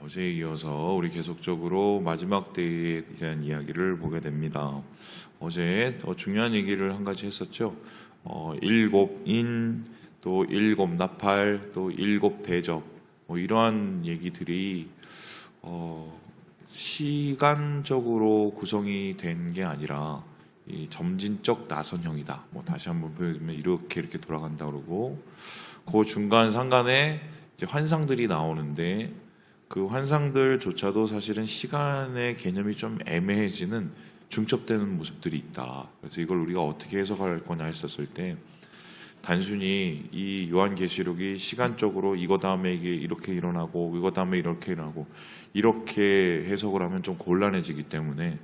어제에 이어서 우리 계속적으로 마지막 때에 대한 이야기를 보게 됩니다. 어제 중요한 얘기를 한 가지 했었죠. 일곱 인, 또 일곱 나팔, 또 일곱 대접, 이러한 얘기들이 시간적으로 구성이 된 게 아니라 이 점진적 나선형이다. 다시 한번 보여드리면 이렇게 돌아간다 그러고, 그 중간 상간에 이제 환상들이 나오는데, 그 환상들조차도 사실은 시간의 개념이 좀 애매해지는 중첩되는 모습들이 있다. 그래서 이걸 우리가 어떻게 해석할 거냐 했었을 때, 단순히 이 요한계시록이 시간적으로 이거 다음에 이게 이렇게 일어나고 이거 다음에 이렇게 일어나고 이렇게 해석을 하면 좀 곤란해지기 때문에,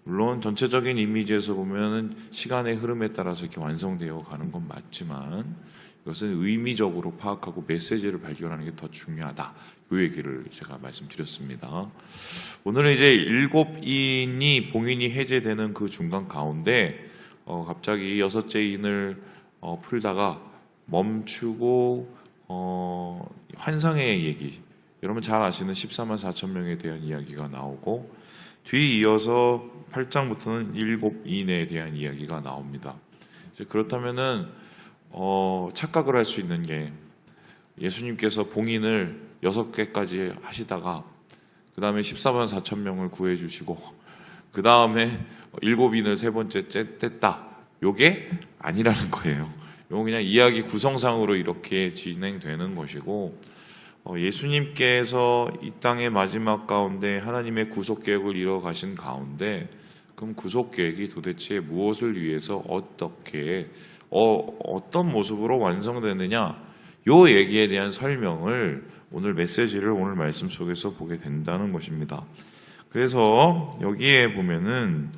물론 전체적인 이미지에서 보면은 시간의 흐름에 따라서 이렇게 완성되어 가는 건 맞지만, 이것은 의미적으로 파악하고 메시지를 발견하는 게 더 중요하다. 이 얘기를 제가 말씀드렸습니다. 오늘은 이제 일곱인이 봉인이 해제되는 그 중간 가운데 갑자기 여섯째 인을 풀다가 멈추고 환상의 얘기, 여러분 잘 아시는 14만 4천 명에 대한 이야기가 나오고, 뒤 이어서 8장부터는 일곱인에 대한 이야기가 나옵니다. 이제 그렇다면은 착각을 할 수 있는 게, 예수님께서 봉인을 6개까지 하시다가 그 다음에 14만 4천 명을 구해주시고 그 다음에 일곱인을 세 번째 뗐다, 요게 아니라는 거예요. 요건 그냥 이야기 구성상으로 이렇게 진행되는 것이고, 예수님께서 이 땅의 마지막 가운데 하나님의 구속계획을 이뤄가신 가운데, 그럼 구속계획이 도대체 무엇을 위해서 어떻게 어떤 모습으로 완성되느냐, 요 얘기에 대한 설명을 오늘 메시지를 오늘 말씀 속에서 보게 된다는 것입니다. 그래서 여기에 보면은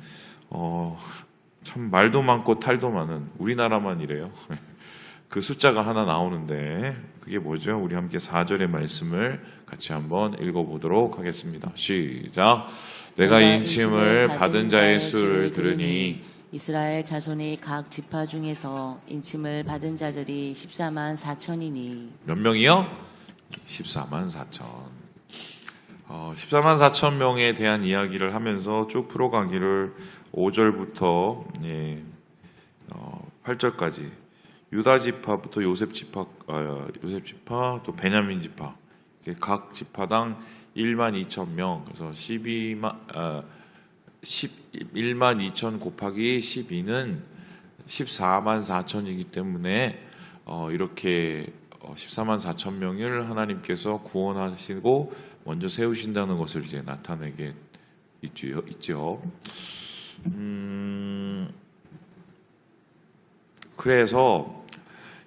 참 말도 많고 탈도 많은, 우리나라만 이래요. 그 숫자가 하나 나오는데 그게 뭐죠? 우리 함께 4절의 말씀을 같이 한번 읽어보도록 하겠습니다. 시작. 내가 인침을 받은 자의 수를 들으니 이스라엘 자손의 각 지파 중에서 인침을 받은 자들이 14만 4천이니. 몇 명이요? 14만 4천. 14만 4천 명에 대한 이야기를 하면서 쭉 풀어가기를 5절부터 8절까지 유다 지파부터 요셉 지파, 또 베냐민 지파, 각 지파당 1만 2천 명, 그래서 11만 2천 곱하기 12는 14만 4천이기 때문에 이렇게 14만 4천 명을 하나님께서 구원하시고 먼저 세우신다는 것을 이제 나타내게 있죠. 그래서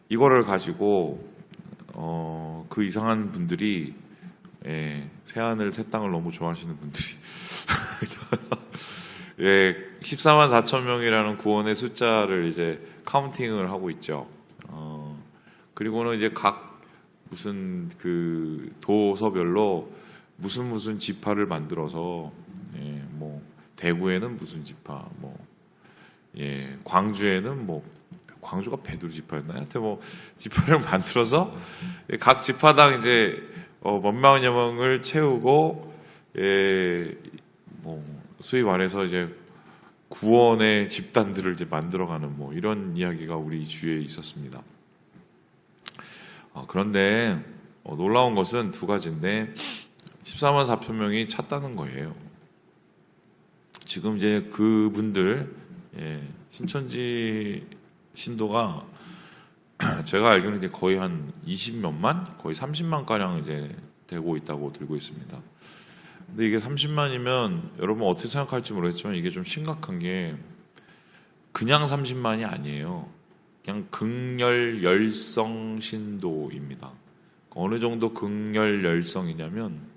이거를 가지고 그 이상한 분들이, 새하늘 새 땅을 너무 좋아하시는 분들이 14만 4천 명이라는 구원의 숫자를 이제 카운팅을 하고 있죠. 그리고는 이제 각 무슨 그 도서별로 무슨 지파를 만들어서, 뭐 대구에는 무슨 지파, 광주에는 광주가 배두리 지파였나요? 하여튼 지파를 만들어서 각 지파당 이제 몇만여 명을 채우고, 소위 말해서 이제 구원의 집단들을 이제 만들어가는 이런 이야기가 우리 주위에 있었습니다. 그런데 놀라운 것은 두 가지인데, 14만 4천 명이 찼다는 거예요. 지금 이제 그분들, 신천지 신도가 제가 알기로는 이제 거의 한 20몇만, 거의 30만 가량 이제 되고 있다고 들고 있습니다. 근데 이게 30만이면 여러분 어떻게 생각할지 모르겠지만, 이게 좀 심각한 게 그냥 30만이 아니에요. 그냥 극렬 열성 신도입니다. 어느 정도 극렬 열성이냐면,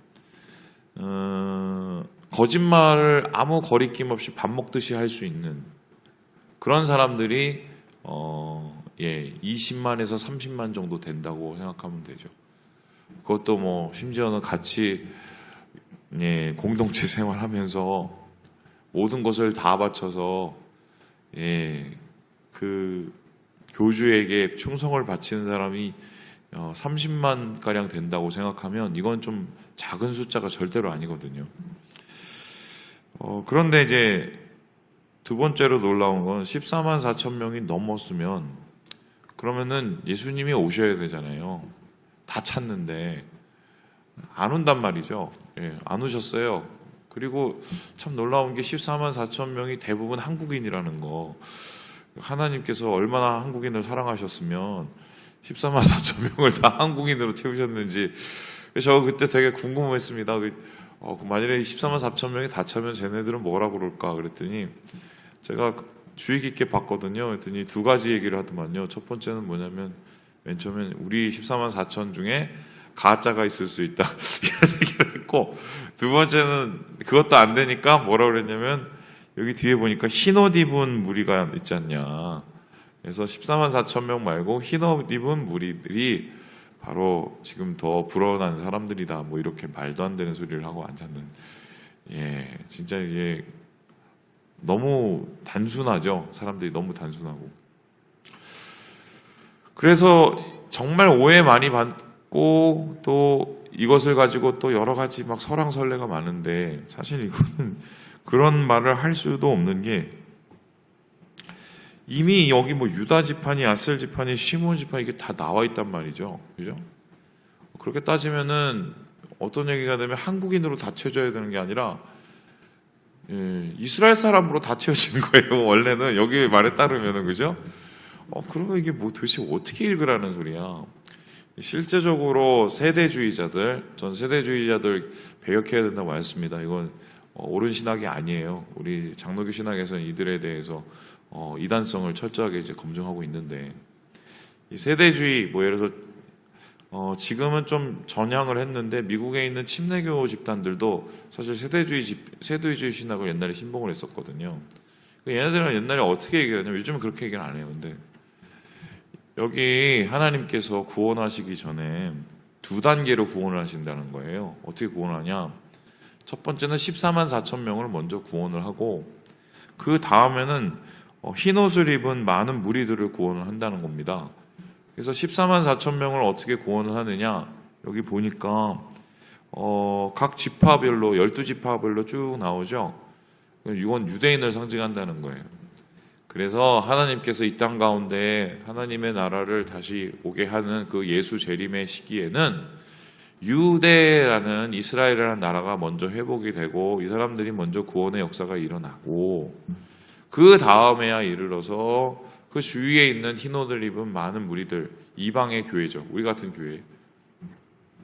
거짓말을 아무 거리낌 없이 밥 먹듯이 할 수 있는 그런 사람들이 20만에서 30만 정도 된다고 생각하면 되죠. 그것도 심지어는 같이 공동체 생활하면서 모든 것을 다 바쳐서 그 교주에게 충성을 바치는 사람이 30만 가량 된다고 생각하면 이건 좀 작은 숫자가 절대로 아니거든요. 그런데 이제 두 번째로 놀라운 건 14만 4천 명이 넘었으면 그러면은 예수님이 오셔야 되잖아요. 다 찾는데 안 온단 말이죠. 예, 안 오셨어요. 그리고 참 놀라운 게 14만 4천 명이 대부분 한국인이라는 거. 하나님께서 얼마나 한국인을 사랑하셨으면 14만 4천 명을 다 한국인으로 채우셨는지 저 그때 되게 궁금했습니다. 만일에 14만 4천 명이 다 차면 쟤네들은 뭐라고 그럴까 그랬더니 제가 주의 깊게 봤거든요. 그랬더니 두 가지 얘기를 하더만요. 첫 번째는 뭐냐면 맨 처음엔 우리 14만 4천 중에 가짜가 있을 수 있다 이런 얘기를 했고, 두 번째는 그것도 안 되니까 뭐라고 그랬냐면 여기 뒤에 보니까 흰옷 입은 무리가 있지 않냐. 그래서 14만 4천 명 말고 흰옷 입은 무리들이 바로 지금 더 불어난 사람들이다. 뭐 이렇게 말도 안 되는 소리를 하고 앉았는. 예, 진짜 이게 너무 단순하죠. 사람들이 너무 단순하고. 그래서 정말 오해 많이 받고 또 이것을 가지고 또 여러 가지 막 설왕설래가 많은데 사실 이거는 그런 말을 할 수도 없는 게 이미 여기 뭐 유다 지파니 아셀 지파니 시몬 지파니 이게 다 나와 있단 말이죠. 그죠? 그렇게 따지면은 어떤 얘기가 되면 한국인으로 다 채워져야 되는 게 아니라 이스라엘 사람으로 다 채워지는 거예요. 원래는 여기 말에 따르면은 그죠? 그러면 이게 뭐 도대체 어떻게 읽으라는 소리야? 실제적으로 세대주의자들, 전 세대주의자들 배격해야 된다고 말했습니다. 이건 옳은 신학이 아니에요. 우리 장로교 신학에서는 이들에 대해서 이단성을 철저하게 이제 검증하고 있는데, 이 세대주의 뭐 예를 들어서 지금은 좀 전향을 했는데 미국에 있는 침례교 집단들도 사실 세대주의 신학을 옛날에 신봉을 했었거든요. 얘네들은 옛날에 어떻게 얘기하냐면 요즘은 그렇게 얘기를 안 해요. 근데 여기 하나님께서 구원하시기 전에 두 단계로 구원을 하신다는 거예요. 어떻게 구원하냐? 첫 번째는 14만 4천 명을 먼저 구원을 하고 그 다음에는 흰옷을 입은 많은 무리들을 구원을 한다는 겁니다. 그래서 14만 4천 명을 어떻게 구원을 하느냐? 여기 보니까 각 지파별로 12지파별로 쭉 나오죠. 이건 유대인을 상징한다는 거예요. 그래서 하나님께서 이 땅 가운데 하나님의 나라를 다시 오게 하는 그 예수 재림의 시기에는 유대라는 이스라엘이라는 나라가 먼저 회복이 되고 이 사람들이 먼저 구원의 역사가 일어나고 그 다음에야 이르러서 그 주위에 있는 흰옷을 입은 많은 무리들, 이방의 교회죠. 우리 같은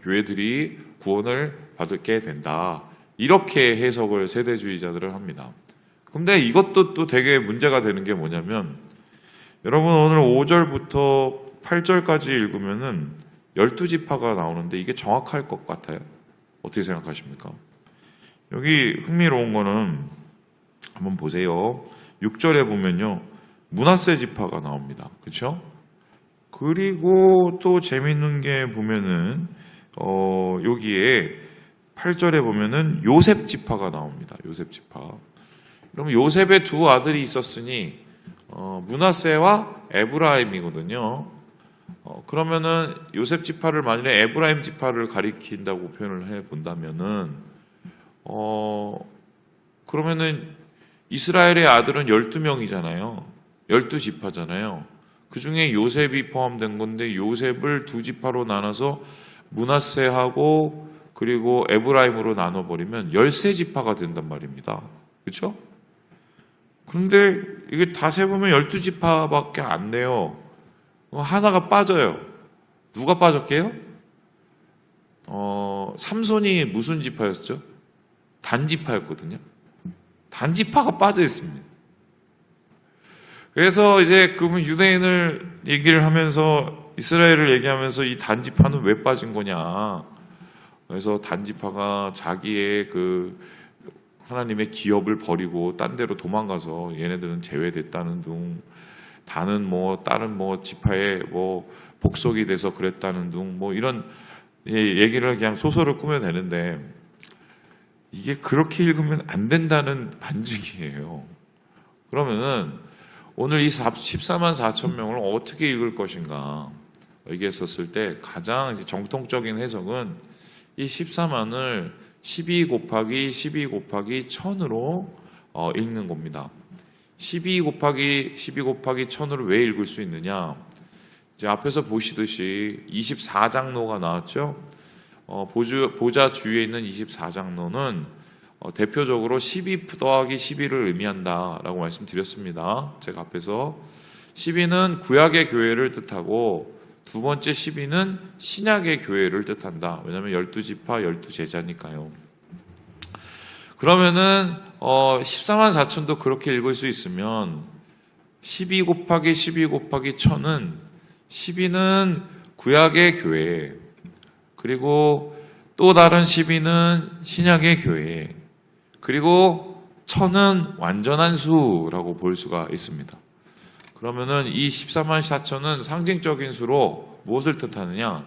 교회들이 구원을 받게 된다. 이렇게 해석을 세대주의자들은 합니다. 근데 이것도 또 되게 문제가 되는 게 뭐냐면 여러분 오늘 5절부터 8절까지 읽으면은 12지파가 나오는데 이게 정확할 것 같아요. 어떻게 생각하십니까? 여기 흥미로운 거는 한번 보세요. 6절에 보면요. 므낫세 지파가 나옵니다. 그렇죠? 그리고 또 재밌는 게 보면은 여기에 8절에 보면은 요셉 지파가 나옵니다. 요셉 지파. 그럼 요셉의 두 아들이 있었으니 므낫세와 에브라임이거든요. 그러면은 요셉 지파를 만일에 에브라임 지파를 가리킨다고 표현을 해 본다면은 그러면은 이스라엘의 아들은 12명이잖아요. 12지파잖아요. 그 중에 요셉이 포함된 건데 요셉을 두 지파로 나눠서 므낫세하고 그리고 에브라임으로 나눠버리면 13지파가 된단 말입니다. 그렇죠? 그런데 이게 다 세보면 12지파밖에 안 돼요. 하나가 빠져요. 누가 빠졌게요? 삼손이 무슨 지파였죠? 단지파였거든요. 단지파가 빠져 있습니다. 그래서 이제 그러면 유대인을 얘기를 하면서 이스라엘을 얘기하면서 이 단지파는 왜 빠진 거냐? 그래서 단지파가 자기의 그 하나님의 기업을 버리고 딴 데로 도망가서 얘네들은 제외됐다는 둥, 다는 뭐 다른 뭐 지파에 뭐 복속이 돼서 그랬다는 둥, 뭐 이런 얘기를 그냥 소설을 꾸며내는데 이게 그렇게 읽으면 안 된다는 반증이에요. 그러면은 오늘 이 14만 4천 명을 어떻게 읽을 것인가? 얘기했었을 때 가장 이제 정통적인 해석은 이 14만을 12 곱하기 12 곱하기 1000으로 읽는 겁니다. 12 곱하기 1000으로 왜 읽을 수 있느냐? 이제 앞에서 보시듯이 24장로가 나왔죠. 보좌 주위에 있는 24장로는 대표적으로 12 더하기 12를 의미한다라고 말씀드렸습니다. 제가 앞에서 12는 구약의 교회를 뜻하고 두 번째 12는 신약의 교회를 뜻한다. 왜냐하면 12지파 12제자니까요. 그러면은 14만 4천도 그렇게 읽을 수 있으면 12 곱하기 12 곱하기 1000은 12는 구약의 교회, 그리고 또 다른 12는 신약의 교회, 그리고 1000은 완전한 수라고 볼 수가 있습니다. 그러면은 이 14만 4천은 상징적인 수로 무엇을 뜻하느냐?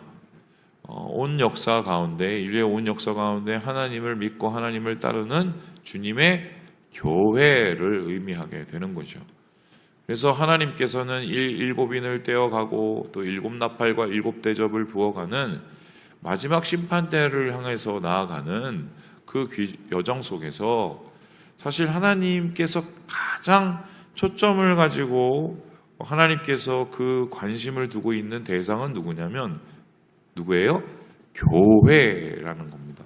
온 역사 가운데, 인류의 온 역사 가운데 하나님을 믿고 하나님을 따르는 주님의 교회를 의미하게 되는 거죠. 그래서 하나님께서는 일곱인을 떼어가고 또 일곱 나팔과 일곱 대접을 부어가는 마지막 심판 때를 향해서 나아가는 그 여정 속에서 사실 하나님께서 가장 초점을 가지고 하나님께서 그 관심을 두고 있는 대상은 누구냐면 누구예요? 교회라는 겁니다.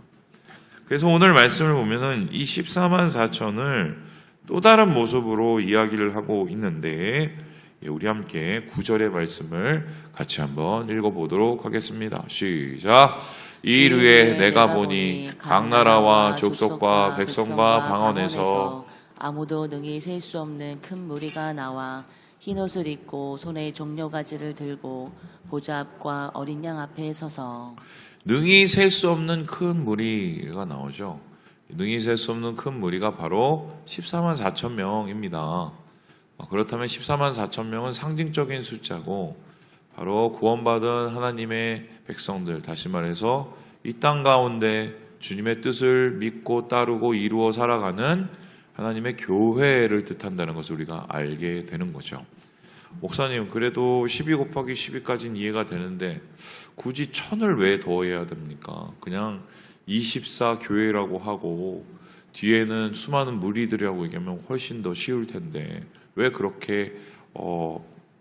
그래서 오늘 말씀을 보면은 이 14만 4천을 또 다른 모습으로 이야기를 하고 있는데 우리 함께 9절의 말씀을 같이 한번 읽어보도록 하겠습니다. 시작! 이르에 내가 보니 각 나라와 족속과 백성과 방언에서 아무도 능히 셀 수 없는 큰 무리가 나와 흰 옷을 입고 손에 종려가지를 들고 보좌 앞과 어린 양 앞에 서서 능히 셀 수 없는 큰 무리가 나오죠. 능히 셀 수 없는 큰 무리가 바로 14만 4천 명입니다. 그렇다면 14만 4천 명은 상징적인 숫자고 바로 구원받은 하나님의 백성들, 다시 말해서 이 땅 가운데 주님의 뜻을 믿고 따르고 이루어 살아가는 하나님의 교회를 뜻한다는 것을 우리가 알게 되는 거죠. 목사님, 그래도 12 곱하기 12까지는 이해가 되는데 굳이 1000을 왜 더해야 됩니까? 그냥 24 교회라고 하고 뒤에는 수많은 무리들이라고 얘기하면 훨씬 더 쉬울 텐데 왜 그렇게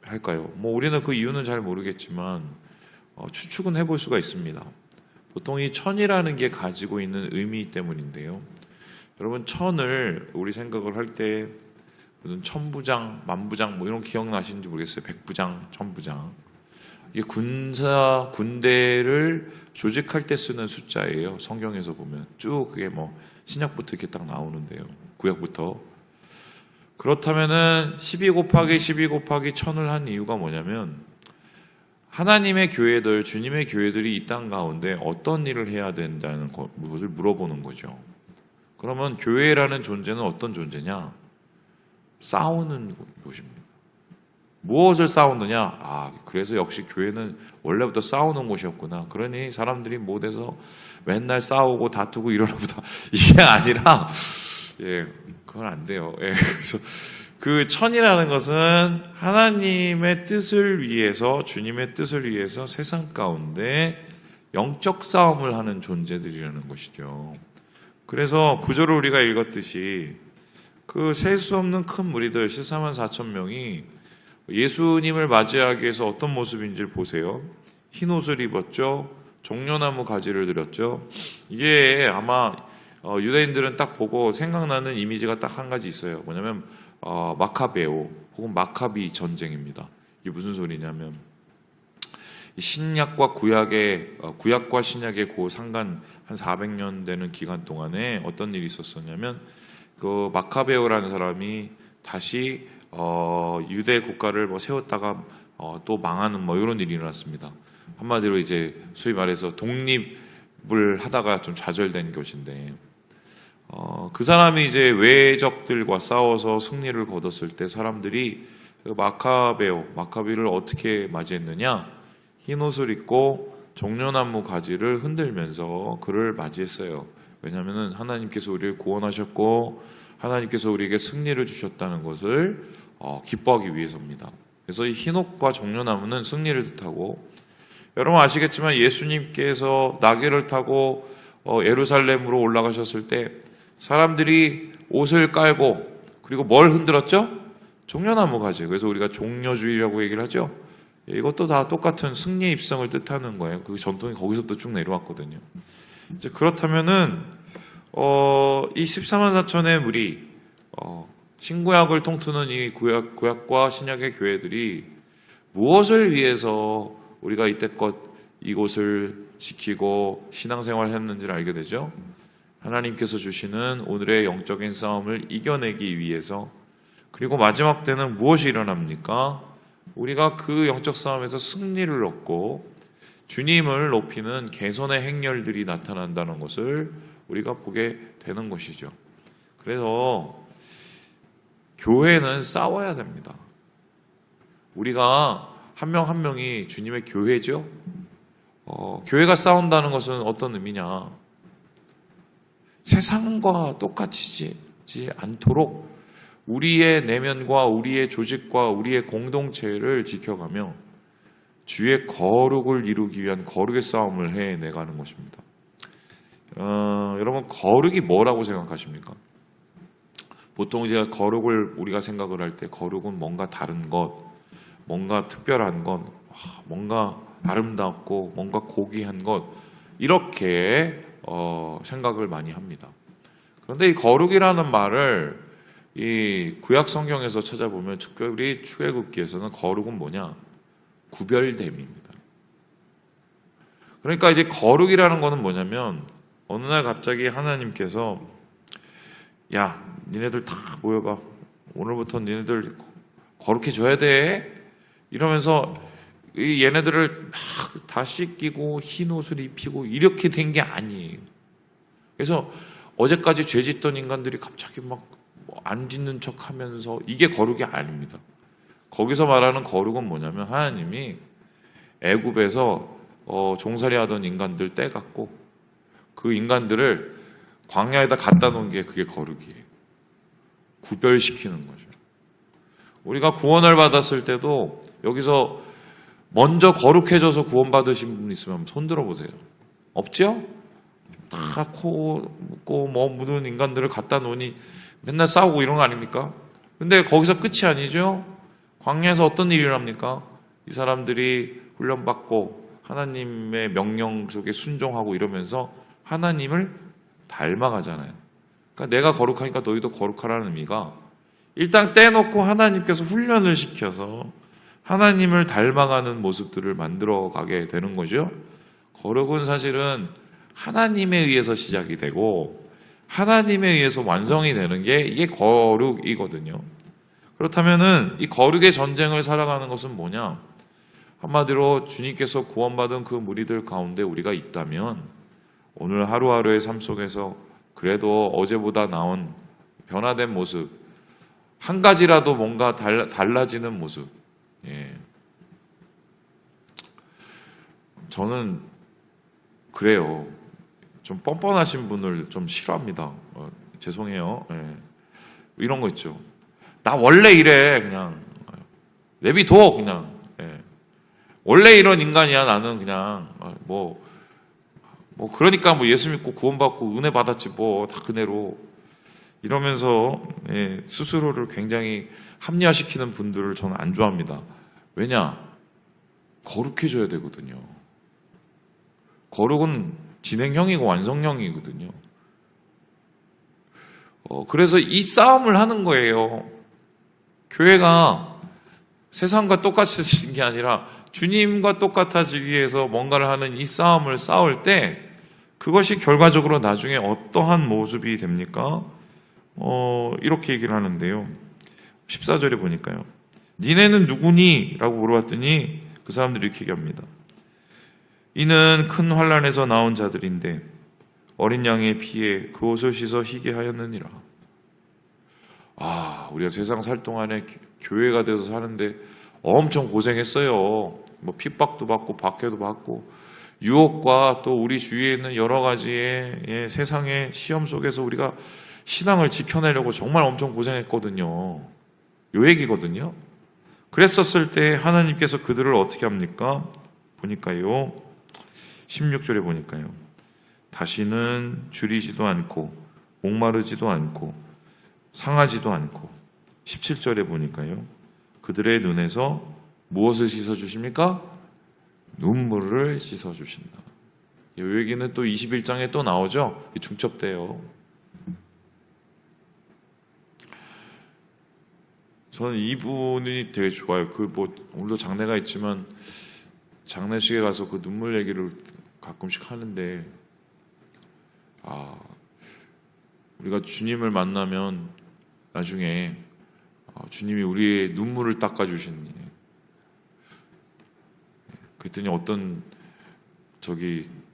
할까요? 뭐 우리는 그 이유는 잘 모르겠지만 추측은 해볼 수가 있습니다. 보통 이 1000이라는 게 가지고 있는 의미 때문인데요. 여러분 1000을 우리 생각을 할 때 무슨 천부장, 만부장 뭐 이런 기억나시는지 모르겠어요. 백부장, 천부장. 이게 군대를 조직할 때 쓰는 숫자예요. 성경에서 보면 쭉 그게 뭐 신약부터 이렇게 딱 나오는데요. 구약부터. 그렇다면은 12 곱하기 12 곱하기 1000을 한 이유가 뭐냐면 하나님의 교회들, 주님의 교회들이 이 땅 가운데 어떤 일을 해야 된다는 것을 물어보는 거죠. 그러면 교회라는 존재는 어떤 존재냐? 싸우는 곳입니다. 무엇을 싸우느냐? 그래서 역시 교회는 원래부터 싸우는 곳이었구나. 그러니 사람들이 못해서 맨날 싸우고 다투고 이러나 보다. 이게 아니라, 그건 안 돼요. 그래서 그 1000이라는 것은 하나님의 뜻을 위해서, 주님의 뜻을 위해서 세상 가운데 영적 싸움을 하는 존재들이라는 것이죠. 그래서 구절을 우리가 읽었듯이 그 셀 수 없는 큰 무리들 14만 4천 명이 예수님을 맞이하기 위해서 어떤 모습인지를 보세요. 흰 옷을 입었죠. 종려나무 가지를 들었죠. 이게 아마 유대인들은 딱 보고 생각나는 이미지가 딱 한 가지 있어요. 뭐냐면 마카베오 혹은 마카비 전쟁입니다. 이게 무슨 소리냐면 신약과 구약과 신약의 그 상간 한 400년 되는 기간 동안에 어떤 일이 있었었냐면 그 마카베오라는 사람이 다시 유대 국가를 뭐 세웠다가 또 망하는 뭐 이런 일이 일어났습니다. 한마디로 이제 소위 말해서 독립을 하다가 좀 좌절된 것인데 그 사람이 이제 외적들과 싸워서 승리를 거뒀을 때 사람들이 그 마카비를 어떻게 맞이했느냐? 흰 옷을 입고 종려나무 가지를 흔들면서 그를 맞이했어요. 왜냐하면 하나님께서 우리를 구원하셨고 하나님께서 우리에게 승리를 주셨다는 것을 기뻐하기 위해서입니다. 그래서 이 흰옷과 종려나무는 승리를 뜻하고 여러분 아시겠지만 예수님께서 나귀를 타고 예루살렘으로 올라가셨을 때 사람들이 옷을 깔고 그리고 뭘 흔들었죠? 종려나무 가지. 그래서 우리가 종려주의라고 얘기를 하죠. 이것도 다 똑같은 승리의 입성을 뜻하는 거예요. 그 전통이 거기서부터 쭉 내려왔거든요. 이제 그렇다면은 이 14만 4천의 무리, 신구약을 통틀는 이 구약과 신약의 교회들이 무엇을 위해서 우리가 이때껏 이곳을 지키고 신앙생활을 했는지를 알게 되죠. 하나님께서 주시는 오늘의 영적인 싸움을 이겨내기 위해서. 그리고 마지막 때는 무엇이 일어납니까? 우리가 그 영적 싸움에서 승리를 얻고 주님을 높이는 개선의 행렬들이 나타난다는 것을 우리가 보게 되는 것이죠. 그래서 교회는 싸워야 됩니다. 우리가 한 명 한 명이 주님의 교회죠. 교회가 싸운다는 것은 어떤 의미냐? 세상과 똑같이지 않도록 우리의 내면과 우리의 조직과 우리의 공동체를 지켜가며 주의 거룩을 이루기 위한 거룩의 싸움을 해내가는 것입니다. 여러분 거룩이 뭐라고 생각하십니까? 보통 이제 거룩을 우리가 생각을 할 때 거룩은 뭔가 다른 것, 뭔가 특별한 것, 뭔가 아름답고 뭔가 고귀한 것 이렇게 생각을 많이 합니다. 그런데 이 거룩이라는 말을 이 구약 성경에서 찾아보면 특별히 출애굽기에서는 거룩은 뭐냐? 구별됨입니다. 그러니까 이제 거룩이라는 거는 뭐냐면 어느 날 갑자기 하나님께서 야, 니네들 다 모여봐. 오늘부터 니네들 거룩해져야 돼. 이러면서 얘네들을 막 다 씻기고 흰 옷을 입히고 이렇게 된 게 아니에요. 그래서 어제까지 죄 짓던 인간들이 갑자기 막 안 짓는 척 하면서 이게 거룩이 아닙니다. 거기서 말하는 거룩은 뭐냐면 하나님이 애굽에서 종살이 하던 인간들 떼갖고 그 인간들을 광야에다 갖다 놓은 게 그게 거룩이에요. 구별시키는 거죠. 우리가 구원을 받았을 때도 여기서 먼저 거룩해져서 구원받으신 분 있으면 손 들어보세요. 없죠? 다 코 묻고 뭐 묻은 인간들을 갖다 놓으니 맨날 싸우고 이런 거 아닙니까? 근데 거기서 끝이 아니죠? 광야에서 어떤 일이 일어납니까? 이 사람들이 훈련받고 하나님의 명령 속에 순종하고 이러면서 하나님을 닮아가잖아요. 그러니까 내가 거룩하니까 너희도 거룩하라는 의미가 일단 떼놓고 하나님께서 훈련을 시켜서 하나님을 닮아가는 모습들을 만들어가게 되는 거죠. 거룩은 사실은 하나님에 의해서 시작이 되고 하나님에 의해서 완성이 되는 게 이게 거룩이거든요. 그렇다면은 이 거룩의 전쟁을 살아가는 것은 뭐냐? 한마디로 주님께서 구원받은 그 무리들 가운데 우리가 있다면 오늘 하루하루의 삶 속에서 그래도 어제보다 나은 변화된 모습, 한 가지라도 뭔가 달라지는 모습. 예. 저는 그래요. 좀 뻔뻔하신 분을 좀 싫어합니다. 죄송해요. 예. 이런 거 있죠. 나 원래 이래 그냥 내비둬 그냥. 예. 원래 이런 인간이야 나는 그냥 뭐 그러니까 뭐 예수 믿고 구원받고 은혜 받았지 뭐 다 그대로 이러면서 예, 스스로를 굉장히 합리화시키는 분들을 저는 안 좋아합니다. 왜냐? 거룩해져야 되거든요. 거룩은 진행형이고 완성형이거든요. 그래서 이 싸움을 하는 거예요. 교회가 세상과 똑같아지는 게 아니라 주님과 똑같아지기 위해서 뭔가를 하는 이 싸움을 싸울 때 그것이 결과적으로 나중에 어떠한 모습이 됩니까? 이렇게 얘기를 하는데요. 14절에 보니까요. 니네는 누구니? 라고 물어봤더니 그 사람들이 이렇게 얘기합니다. 이는 큰 환난에서 나온 자들인데 어린 양의 피에 그 옷을 씻어 희게 하였느니라. 우리가 세상 살 동안에 교회가 돼서 사는데 엄청 고생했어요. 뭐 핍박도 받고 박해도 받고 유혹과 또 우리 주위에 있는 여러 가지의 세상의 시험 속에서 우리가 신앙을 지켜내려고 정말 엄청 고생했거든요. 요 얘기거든요. 그랬었을 때 하나님께서 그들을 어떻게 합니까? 보니까요. 16절에 보니까요. 다시는 줄이지도 않고 목마르지도 않고 상하지도 않고 17절에 보니까요. 그들의 눈에서 무엇을 씻어주십니까? 눈물을 씻어주신다. 이 얘기는 또 21장에 또 나오죠. 중첩돼요. 저는 이 부분이 되게 좋아요. 오늘도 장례가 있지만 장례식에 가서 그 눈물 얘기를 가끔씩 하는데, 우리가 주님을 만나면 나중에 주님이 우리의 눈물을 닦아주시니. 그랬더니 어떤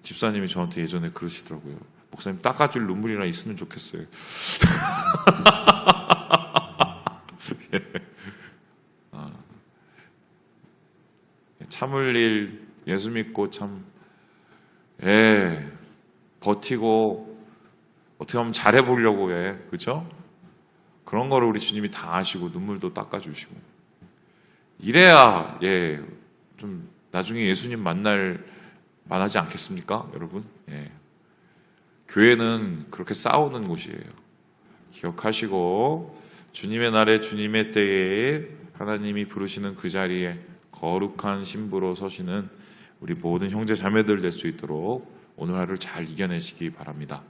집사님이 저한테 예전에 그러시더라고요. 목사님 닦아줄 눈물이나 있으면 좋겠어요. 참을 일, 예수 믿고 버티고 어떻게 하면 잘해보려고 해, 그렇죠? 그런 거를 우리 주님이 다 아시고 눈물도 닦아주시고 이래야 좀 나중에 예수님 만날 만하지 않겠습니까, 여러분? 교회는 그렇게 싸우는 곳이에요. 기억하시고 주님의 날에 주님의 때에 하나님이 부르시는 그 자리에 거룩한 신부로 서시는 우리 모든 형제 자매들 될 수 있도록 오늘 하루를 잘 이겨내시기 바랍니다.